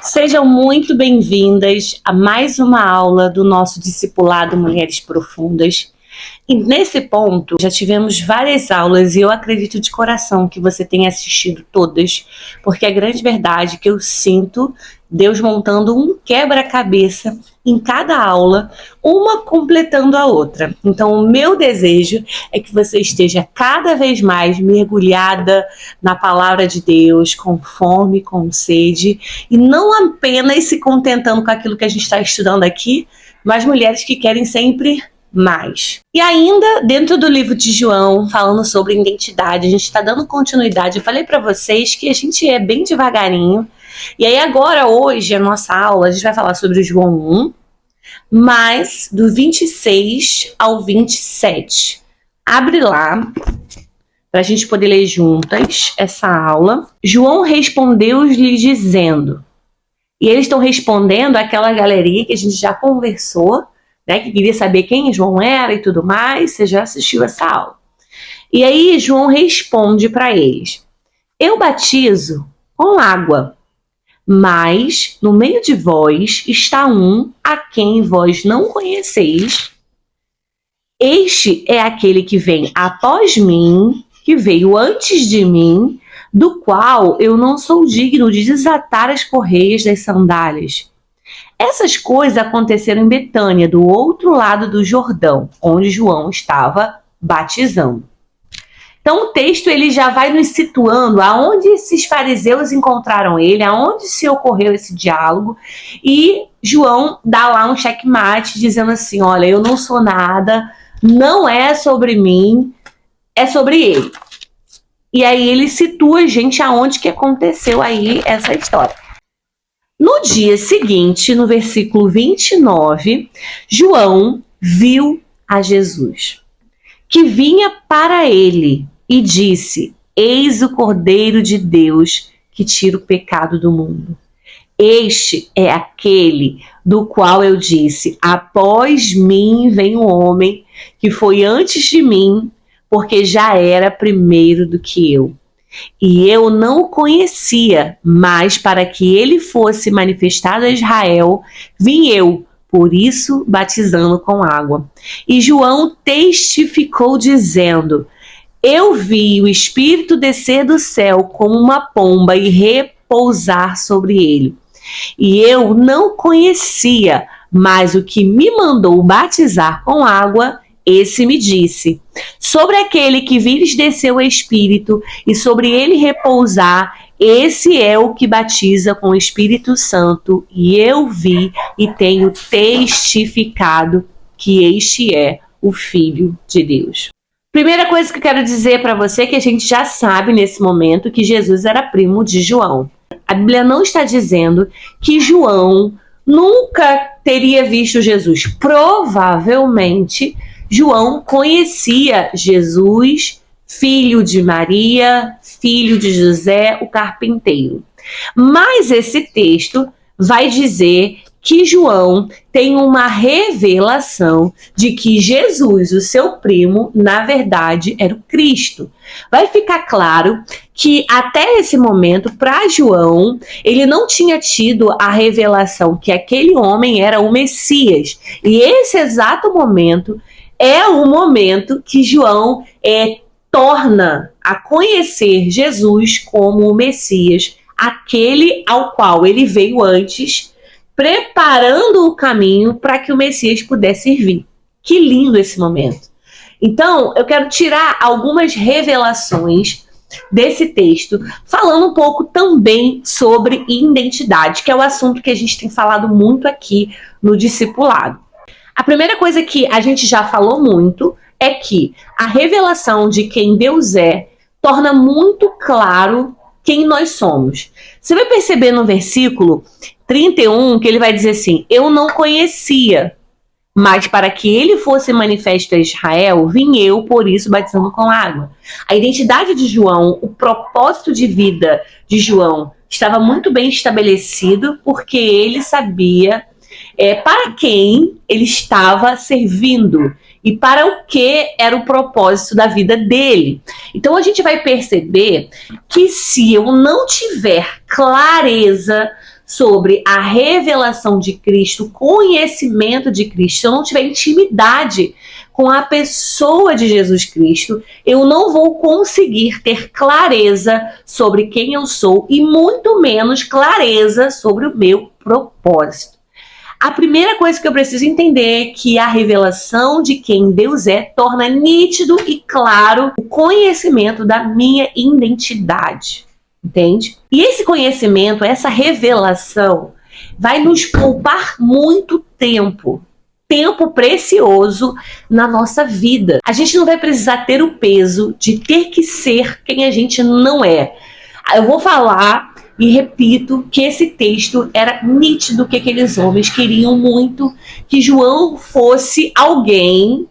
Sejam muito bem-vindas a mais uma aula do nosso discipulado Mulheres Profundas. E nesse ponto, já tivemos várias aulas e eu acredito de coração que você tenha assistido todas, porque a grande verdade é que eu sinto Deus montando um quebra-cabeça em cada aula, uma completando a outra. Então, o meu desejo é que você esteja cada vez mais mergulhada na palavra de Deus, com fome, com sede, e não apenas se contentando com aquilo que a gente está estudando aqui, mas mulheres que querem sempre mais. E ainda dentro do livro de João, falando sobre identidade, a gente está dando continuidade. Eu falei para vocês que a gente é bem devagarinho. E aí agora, hoje, a nossa aula, a gente vai falar sobre o João 1, mas do 26 ao 27. Abre lá, para a gente poder ler juntas essa aula. João respondeu-lhe dizendo, e eles estão respondendo àquela galeria que a gente já conversou, né, que queria saber quem João era e tudo mais. Você já assistiu essa aula. E aí João responde para eles: eu batizo com água, mas no meio de vós está um a quem vós não conheceis. Este é aquele que vem após mim, que veio antes de mim, do qual eu não sou digno de desatar as correias das sandálias. Essas coisas aconteceram em Betânia, do outro lado do Jordão, onde João estava batizando. Então o texto ele já vai nos situando aonde esses fariseus encontraram ele, aonde se ocorreu esse diálogo, e João dá lá um checkmate dizendo assim: olha, eu não sou nada, não é sobre mim, é sobre ele. E aí ele situa a gente aonde que aconteceu aí essa história. No dia seguinte, no versículo 29, João viu a Jesus, que vinha para ele, e disse: eis o Cordeiro de Deus que tira o pecado do mundo. Este é aquele do qual eu disse: após mim vem um homem que foi antes de mim, porque já era primeiro do que eu. E eu não o conhecia, mas para que ele fosse manifestado a Israel, vim eu, por isso batizando com água. E João testificou dizendo: eu vi o Espírito descer do céu como uma pomba e repousar sobre ele. E eu não conhecia, mas o que me mandou batizar com água, esse me disse: sobre aquele que vires descer o Espírito e sobre ele repousar, esse é o que batiza com o Espírito Santo. E eu vi e tenho testificado que este é o Filho de Deus. Primeira coisa que eu quero dizer para você é que a gente já sabe nesse momento que Jesus era primo de João. A Bíblia não está dizendo que João nunca teria visto Jesus. Provavelmente João conhecia Jesus, filho de Maria, filho de José, o carpinteiro. Mas esse texto vai dizer que João tem uma revelação de que Jesus, o seu primo, na verdade era o Cristo. Vai ficar claro que até esse momento, para João, ele não tinha tido a revelação que aquele homem era o Messias. E esse exato momento é o momento que João torna a conhecer Jesus como o Messias, aquele ao qual ele veio antes, preparando o caminho para que o Messias pudesse vir. Que lindo esse momento. Então, eu quero tirar algumas revelações desse texto, falando um pouco também sobre identidade, que é o assunto que a gente tem falado muito aqui no discipulado. A primeira coisa que a gente já falou muito é que a revelação de quem Deus é torna muito claro quem nós somos. Você vai perceber no versículo 31 que ele vai dizer assim: eu não conhecia, mas para que ele fosse manifesto a Israel, vim eu, por isso, batizando com água. A identidade de João, o propósito de vida de João estava muito bem estabelecido, porque ele sabia para quem ele estava servindo e para o que era o propósito da vida dele. Então a gente vai perceber que se eu não tiver clareza sobre a revelação de Cristo, conhecimento de Cristo, se eu não tiver intimidade com a pessoa de Jesus Cristo, eu não vou conseguir ter clareza sobre quem eu sou e muito menos clareza sobre o meu propósito. A primeira coisa que eu preciso entender é que a revelação de quem Deus é torna nítido e claro o conhecimento da minha identidade. Entende? E esse conhecimento, essa revelação, vai nos poupar muito tempo precioso na nossa vida. A gente não vai precisar ter o peso de ter que ser quem a gente não é. Eu vou falar e repito que esse texto era nítido que aqueles homens queriam muito que João fosse alguém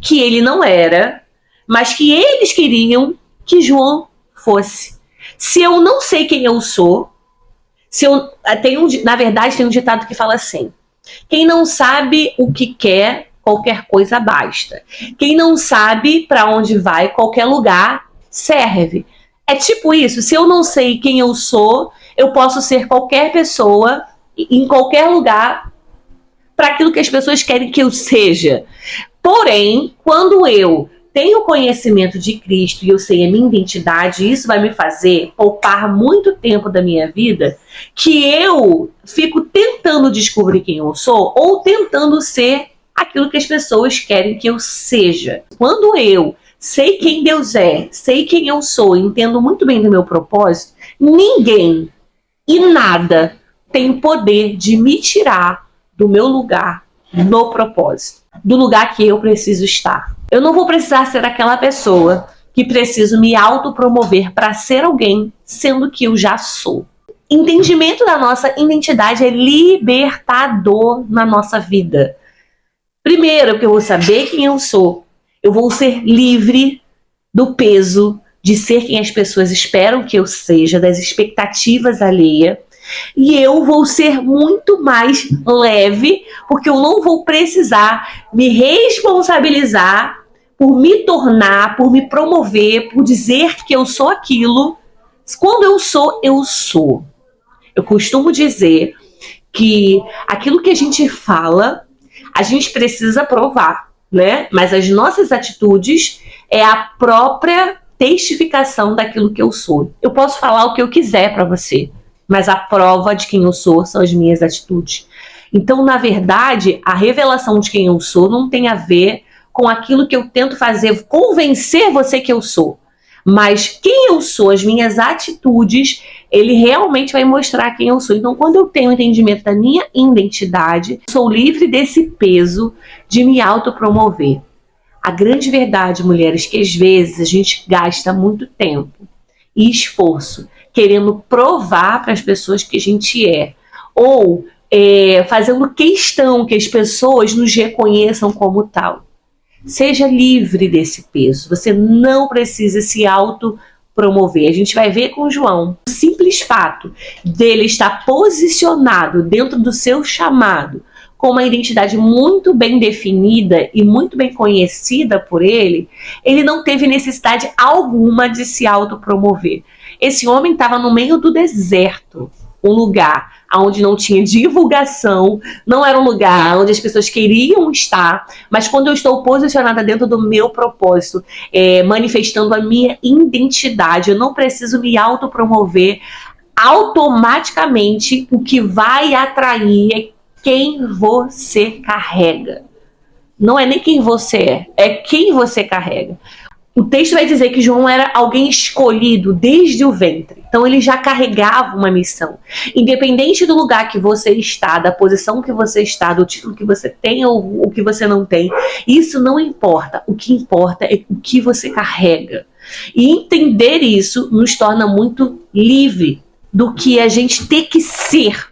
que ele não era, mas que eles queriam que João fosse. Se eu não sei quem eu sou, na verdade tem um ditado que fala assim: quem não sabe o que quer, qualquer coisa basta. Quem não sabe para onde vai, qualquer lugar serve. É tipo isso, se eu não sei quem eu sou, eu posso ser qualquer pessoa, em qualquer lugar, para aquilo que as pessoas querem que eu seja. Porém, quando eu tenho conhecimento de Cristo e eu sei a minha identidade, isso vai me fazer poupar muito tempo da minha vida que eu fico tentando descobrir quem eu sou ou tentando ser aquilo que as pessoas querem que eu seja. Quando eu sei quem Deus é, sei quem eu sou, entendo muito bem do meu propósito, ninguém e nada tem o poder de me tirar do meu lugar no propósito, do lugar que eu preciso estar. Eu não vou precisar ser aquela pessoa que preciso me autopromover para ser alguém, sendo que eu já sou. Entendimento da nossa identidade é libertador na nossa vida. Primeiro, que eu vou saber quem eu sou, eu vou ser livre do peso de ser quem as pessoas esperam que eu seja, das expectativas alheias. E eu vou ser muito mais leve, porque eu não vou precisar me responsabilizar por me tornar, por me promover, por dizer que eu sou aquilo. Quando eu sou, eu sou. Eu costumo dizer que aquilo que a gente fala, a gente precisa provar, né? Mas as nossas atitudes é a própria testificação daquilo que eu sou. Eu posso falar o que eu quiser para você, mas a prova de quem eu sou são as minhas atitudes. Então, na verdade, a revelação de quem eu sou não tem a ver com aquilo que eu tento fazer, convencer você que eu sou. Mas quem eu sou, as minhas atitudes, ele realmente vai mostrar quem eu sou. Então, quando eu tenho o entendimento da minha identidade, sou livre desse peso de me autopromover. A grande verdade, mulheres, que às vezes a gente gasta muito tempo e esforço querendo provar para as pessoas que a gente é, ou fazendo questão que as pessoas nos reconheçam como tal. Seja livre desse peso, você não precisa se autopromover. A gente vai ver com João, o simples fato dele estar posicionado dentro do seu chamado, com uma identidade muito bem definida e muito bem conhecida por ele, ele não teve necessidade alguma de se autopromover. Esse homem estava no meio do deserto, um lugar onde não tinha divulgação, não era um lugar onde as pessoas queriam estar, mas quando eu estou posicionada dentro do meu propósito, manifestando a minha identidade, eu não preciso me autopromover, automaticamente o que vai atrair é quem você carrega. Não é nem quem você é quem você carrega. O texto vai dizer que João era alguém escolhido desde o ventre. Então ele já carregava uma missão. Independente do lugar que você está, da posição que você está, do título que você tem ou o que você não tem, isso não importa. O que importa é o que você carrega. E entender isso nos torna muito livre do que a gente ter que ser,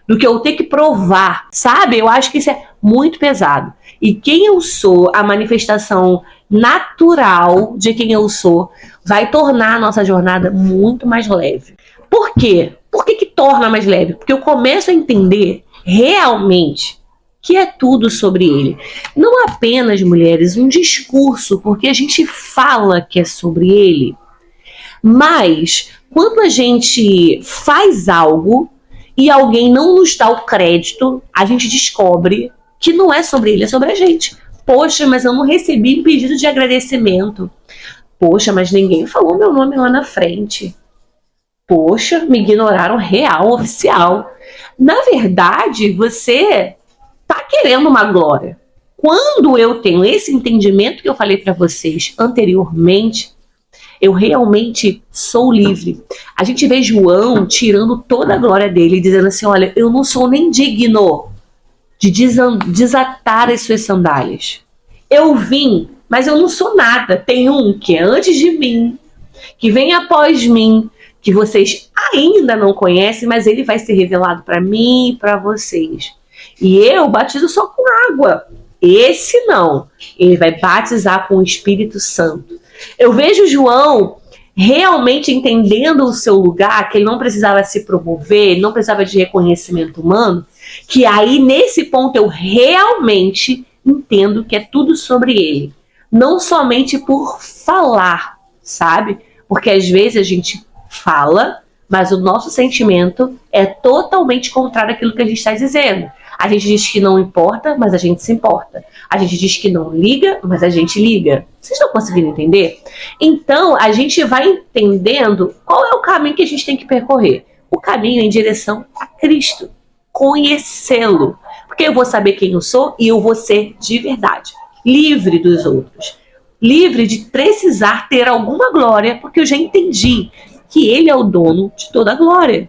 do que eu ter que provar, sabe? Eu acho que isso é muito pesado. E quem eu sou, a manifestação natural de quem eu sou, vai tornar a nossa jornada muito mais leve. Por quê? Por que torna mais leve? Porque eu começo a entender realmente que é tudo sobre ele. Não apenas, mulheres, um discurso, porque a gente fala que é sobre ele, mas quando a gente faz algo e alguém não nos dá o crédito, a gente descobre que não é sobre ele, é sobre a gente. Poxa, mas eu não recebi pedido de agradecimento. Poxa, mas ninguém falou meu nome lá na frente. Poxa, me ignoraram real, oficial. Na verdade, você tá querendo uma glória. Quando eu tenho esse entendimento que eu falei para vocês anteriormente, eu realmente sou livre. A gente vê João tirando toda a glória dele, dizendo assim, olha, eu não sou nem digno de desatar as suas sandálias. Eu vim, mas eu não sou nada. Tem um que é antes de mim, que vem após mim, que vocês ainda não conhecem, mas ele vai ser revelado para mim e para vocês. E eu batizo só com água. Esse não. Ele vai batizar com o Espírito Santo. Eu vejo João realmente entendendo o seu lugar, que ele não precisava se promover, ele não precisava de reconhecimento humano, que aí nesse ponto eu realmente entendo que é tudo sobre ele. Não somente por falar, sabe? Porque às vezes a gente fala, mas o nosso sentimento é totalmente contrário àquilo que a gente está dizendo. A gente diz que não importa, mas a gente se importa. A gente diz que não liga, mas a gente liga. Vocês estão conseguindo entender? Então, a gente vai entendendo qual é o caminho que a gente tem que percorrer. O caminho em direção a Cristo. Conhecê-lo. Porque eu vou saber quem eu sou e eu vou ser de verdade. Livre dos outros. Livre de precisar ter alguma glória, porque eu já entendi que ele é o dono de toda a glória.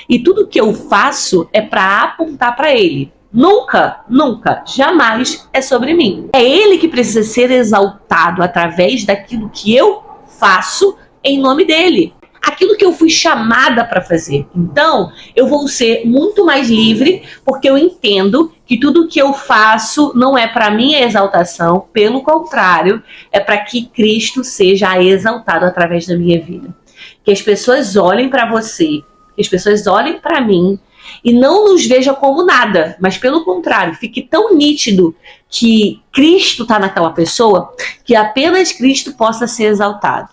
E tudo que eu faço é para apontar para ele. Nunca, nunca, jamais é sobre mim. É ele que precisa ser exaltado através daquilo que eu faço em nome dele. Aquilo que eu fui chamada para fazer. Então, eu vou ser muito mais livre, porque eu entendo que tudo que eu faço não é para minha exaltação, pelo contrário, é para que Cristo seja exaltado através da minha vida. Que as pessoas olhem para você, que as pessoas olhem para mim e não nos vejam como nada, mas pelo contrário, fique tão nítido que Cristo está naquela pessoa, que apenas Cristo possa ser exaltado.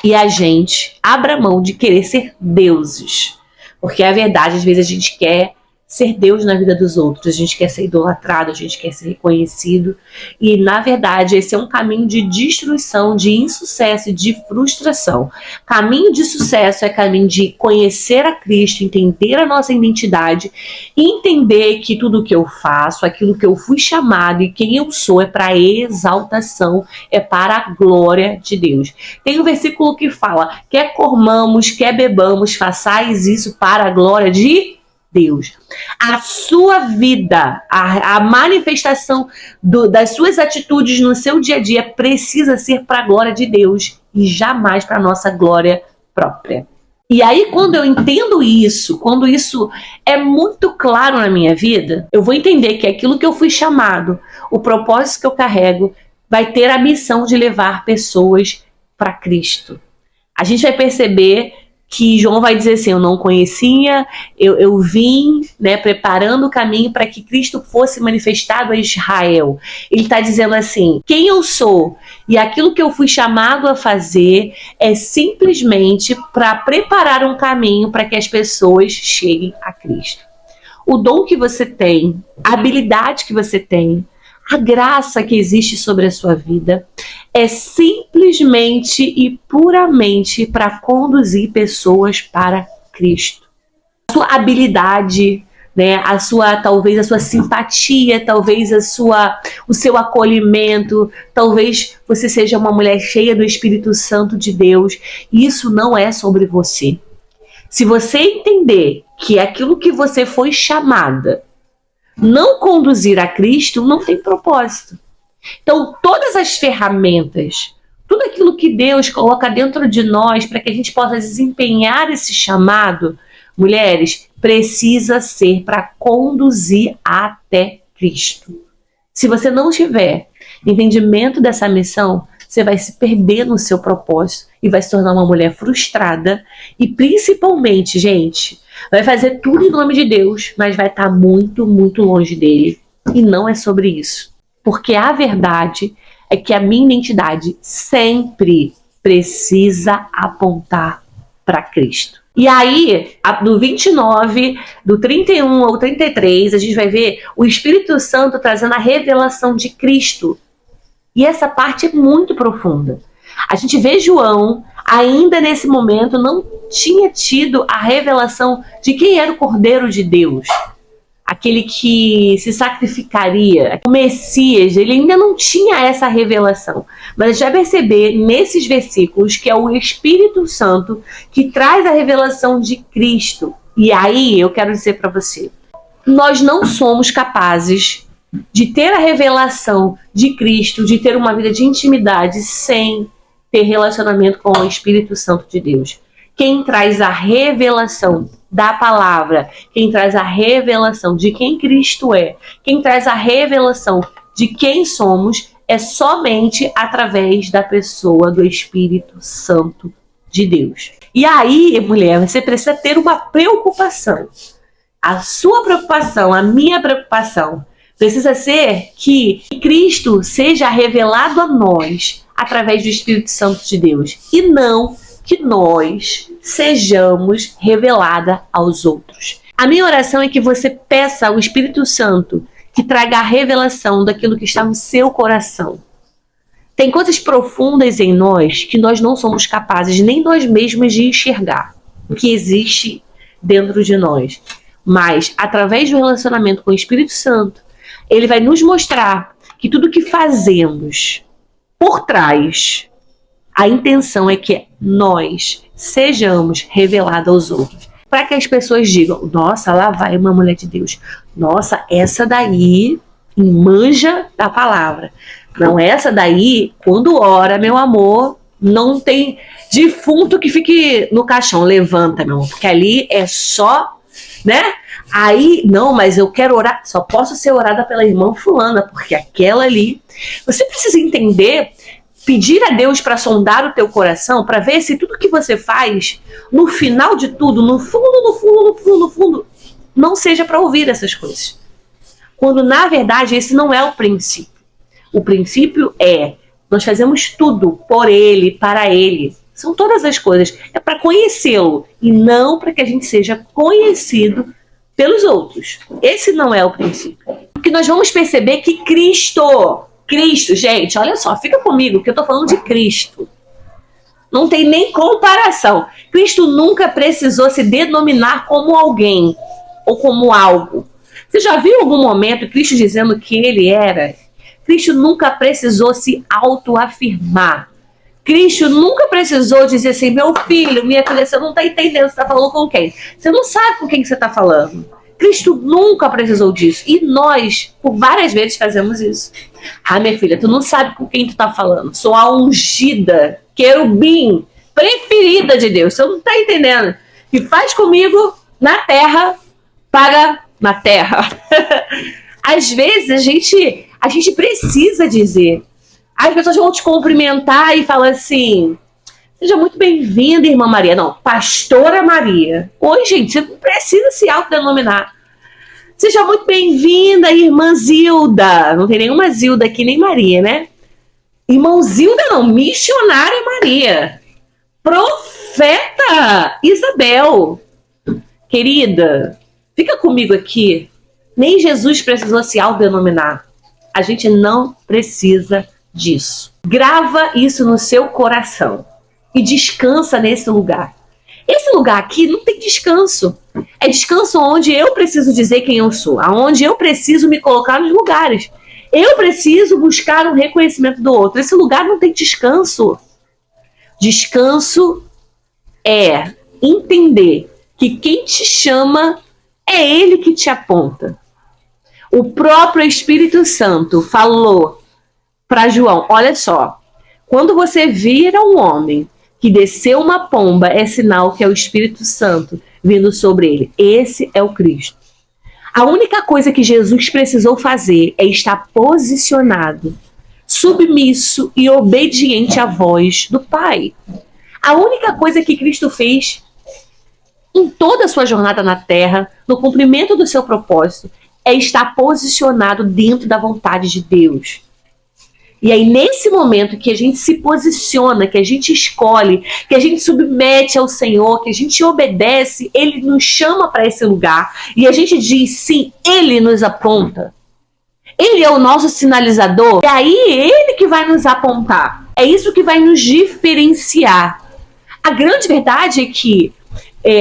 E a gente abra mão de querer ser deuses, porque a verdade, às vezes a gente quer ser Deus na vida dos outros, a gente quer ser idolatrado, a gente quer ser reconhecido, e na verdade esse é um caminho de destruição, de insucesso e de frustração. Caminho de sucesso é caminho de conhecer a Cristo, entender a nossa identidade, e entender que tudo que eu faço, aquilo que eu fui chamado e quem eu sou é para exaltação, é para a glória de Deus. Tem um versículo que fala, quer comamos, quer bebamos, façais isso para a glória de Deus. A sua vida, a manifestação das suas atitudes no seu dia a dia precisa ser para a glória de Deus e jamais para a nossa glória própria. E aí, quando eu entendo isso, quando isso é muito claro na minha vida, eu vou entender que aquilo que eu fui chamado, o propósito que eu carrego, vai ter a missão de levar pessoas para Cristo. A gente vai perceber que João vai dizer assim, eu não conhecia, eu vim, né, preparando o caminho para que Cristo fosse manifestado a Israel. Ele está dizendo assim, quem eu sou e aquilo que eu fui chamado a fazer é simplesmente para preparar um caminho para que as pessoas cheguem a Cristo. O dom que você tem, a habilidade que você tem, a graça que existe sobre a sua vida é simplesmente e puramente para conduzir pessoas para Cristo. A sua habilidade, né, talvez a sua simpatia, talvez o seu acolhimento, talvez você seja uma mulher cheia do Espírito Santo de Deus. Isso não é sobre você. Se você entender que aquilo que você foi chamada não conduzir a Cristo, não tem propósito. Então, todas as ferramentas, tudo aquilo que Deus coloca dentro de nós para que a gente possa desempenhar esse chamado, mulheres, precisa ser para conduzir até Cristo. Se você não tiver entendimento dessa missão, você vai se perder no seu propósito e vai se tornar uma mulher frustrada e principalmente, gente, vai fazer tudo em nome de Deus, mas vai estar muito, muito longe dele. E não é sobre isso. Porque a verdade é que a minha identidade sempre precisa apontar para Cristo. E aí, do 29, do 31 ao 33, a gente vai ver o Espírito Santo trazendo a revelação de Cristo. E essa parte é muito profunda. A gente vê João, ainda nesse momento, não tinha tido a revelação de quem era o Cordeiro de Deus. Aquele que se sacrificaria, o Messias, ele ainda não tinha essa revelação. Mas a gente vai perceber nesses versículos que é o Espírito Santo que traz a revelação de Cristo. E aí eu quero dizer para você, nós não somos capazes de ter a revelação de Cristo, de ter uma vida de intimidade sem ter relacionamento com o Espírito Santo de Deus. Quem traz a revelação da palavra, quem traz a revelação de quem Cristo é, quem traz a revelação de quem somos, é somente através da pessoa do Espírito Santo de Deus. E aí, mulher, você precisa ter uma preocupação. A sua preocupação, a minha preocupação, precisa ser que Cristo seja revelado a nós através do Espírito Santo de Deus e não que nós sejamos revelada aos outros. A minha oração é que você peça ao Espírito Santo que traga a revelação daquilo que está no seu coração. Tem coisas profundas em nós que nós não somos capazes nem nós mesmos de enxergar o que existe dentro de nós. Mas, através do relacionamento com o Espírito Santo, ele vai nos mostrar que tudo que fazemos por trás, a intenção é que nós sejamos revelados aos outros. Para que as pessoas digam, nossa, lá vai uma mulher de Deus. Nossa, essa daí manja da palavra. Não, essa daí, quando ora, meu amor, não tem defunto que fique no caixão. Levanta, meu amor, porque ali é só, né? Aí, não, mas eu quero orar, só posso ser orada pela irmã fulana, porque aquela ali... Você precisa entender, pedir a Deus para sondar o teu coração, para ver se tudo que você faz, no final de tudo, no fundo, não seja para ouvir essas coisas. Quando, na verdade, esse não é o princípio. O princípio é, nós fazemos tudo por Ele, para Ele. São todas as coisas. É para conhecê-lo e não para que a gente seja conhecido pelos outros. Esse não é o princípio. Porque nós vamos perceber que Cristo, gente, olha só, fica comigo que eu tô falando de Cristo. Não tem nem comparação. Cristo nunca precisou se denominar como alguém ou como algo. Você já viu em algum momento Cristo dizendo que ele era? Cristo nunca precisou se autoafirmar. Cristo nunca precisou dizer assim, meu filho, minha filha, você não está entendendo, você está falando com quem? Você não sabe com quem você está falando. Cristo nunca precisou disso. E nós, por várias vezes, fazemos isso. Ah, minha filha, tu não sabe com quem tu está falando. Sou a ungida, querubim, preferida de Deus. Você não está entendendo. E faz comigo na terra, paga na terra. Às vezes, a gente precisa dizer... As pessoas vão te cumprimentar e falam assim, seja muito bem-vinda, irmã Maria. Não, pastora Maria. Oi, gente, você não precisa se autodenominar. Seja muito bem-vinda, irmã Zilda. Não tem nenhuma Zilda aqui, nem Maria, né? Irmã Zilda não, missionária Maria. Profeta Isabel. Querida, fica comigo aqui. Nem Jesus precisou se autodenominar. A gente não precisa disso. Grava isso no seu coração e descansa nesse lugar. Esse lugar aqui não tem descanso. É descanso onde eu preciso dizer quem eu sou, aonde eu preciso me colocar nos lugares. Eu preciso buscar um reconhecimento do outro. Esse lugar não tem descanso. Descanso é entender que quem te chama é ele que te aponta. O próprio Espírito Santo falou para João, olha só, quando você vira um homem que desceu uma pomba, é sinal que é o Espírito Santo vindo sobre ele. Esse é o Cristo. A única coisa que Jesus precisou fazer é estar posicionado, submisso e obediente à voz do Pai. A única coisa que Cristo fez em toda a sua jornada na Terra, no cumprimento do seu propósito, é estar posicionado dentro da vontade de Deus. E aí, nesse momento que a gente se posiciona, que a gente escolhe, que a gente submete ao Senhor, que a gente obedece, Ele nos chama para esse lugar. E a gente diz, sim, Ele nos aponta. Ele é o nosso sinalizador. E aí, Ele que vai nos apontar. É isso que vai nos diferenciar. A grande verdade é que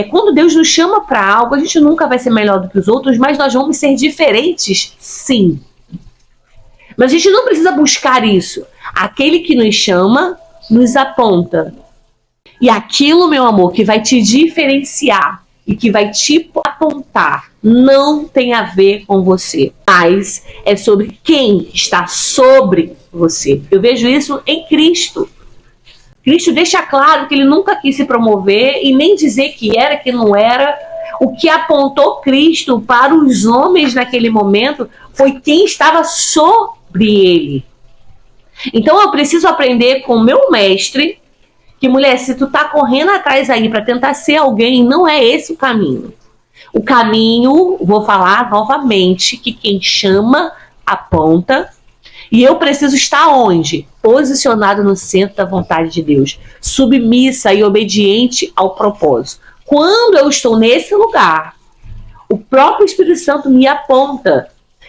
quando Deus nos chama para algo, a gente nunca vai ser melhor do que os outros, mas nós vamos ser diferentes, sim. Mas a gente não precisa buscar isso. Aquele que nos chama, nos aponta. E aquilo, meu amor, que vai te diferenciar e que vai te apontar, não tem a ver com você, mas é sobre quem está sobre você. Eu vejo isso em Cristo. Cristo deixa claro que ele nunca quis se promover e nem dizer que era, que não era. O que apontou Cristo para os homens naquele momento foi quem estava sobre ele. Então eu preciso aprender com o meu mestre que, mulher, se tu tá correndo atrás aí para tentar ser alguém, não é esse o caminho. O caminho, vou falar novamente, que quem chama, aponta. E eu preciso estar onde? Posicionado no centro da vontade de Deus. Submissa e obediente ao propósito. Quando eu estou nesse lugar, o próprio Espírito Santo me aponta.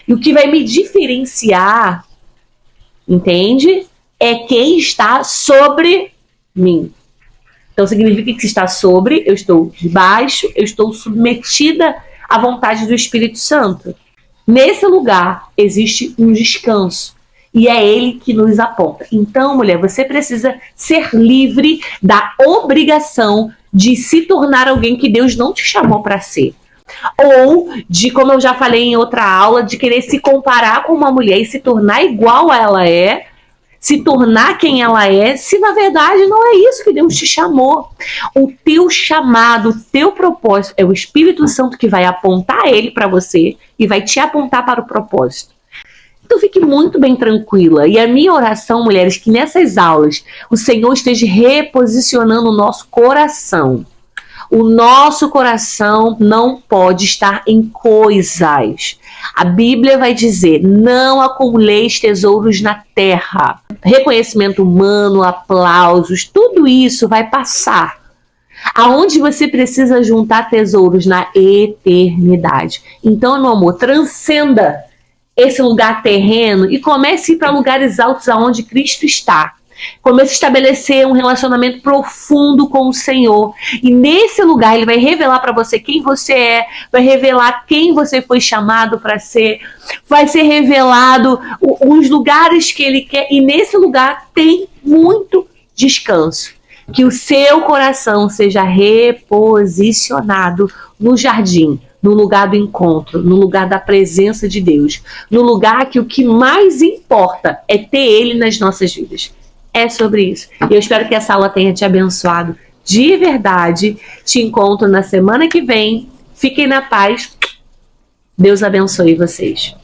E o que vai me diferenciar, entende? É quem está sobre mim. Então significa que se está sobre, eu estou debaixo, eu estou submetida à vontade do Espírito Santo. Nesse lugar existe um descanso. E é ele que nos aponta. Então, mulher, você precisa ser livre da obrigação de se tornar alguém que Deus não te chamou para ser. Ou de, como eu já falei em outra aula, de querer se comparar com uma mulher e se tornar igual a ela é, se tornar quem ela é, se na verdade não é isso que Deus te chamou. O teu chamado, o teu propósito é o Espírito Santo que vai apontar ele para você e vai te apontar para o propósito. Então fique muito bem tranquila. E a minha oração, mulheres, que nessas aulas o Senhor esteja reposicionando o nosso coração. O nosso coração não pode estar em coisas. A Bíblia vai dizer, não acumuleis tesouros na terra. Reconhecimento humano, aplausos, tudo isso vai passar. Aonde você precisa juntar tesouros? Na eternidade. Então, meu amor, transcenda esse lugar terreno e comece a ir para lugares altos aonde Cristo está. Comece a estabelecer um relacionamento profundo com o Senhor. E nesse lugar ele vai revelar para você quem você é, vai revelar quem você foi chamado para ser, vai ser revelado os lugares que ele quer. E nesse lugar tem muito descanso. Que o seu coração seja reposicionado no jardim, no lugar do encontro, no lugar da presença de Deus, no lugar que o que mais importa é ter Ele nas nossas vidas. É sobre isso. E eu espero que essa aula tenha te abençoado de verdade. Te encontro na semana que vem. Fiquem na paz. Deus abençoe vocês.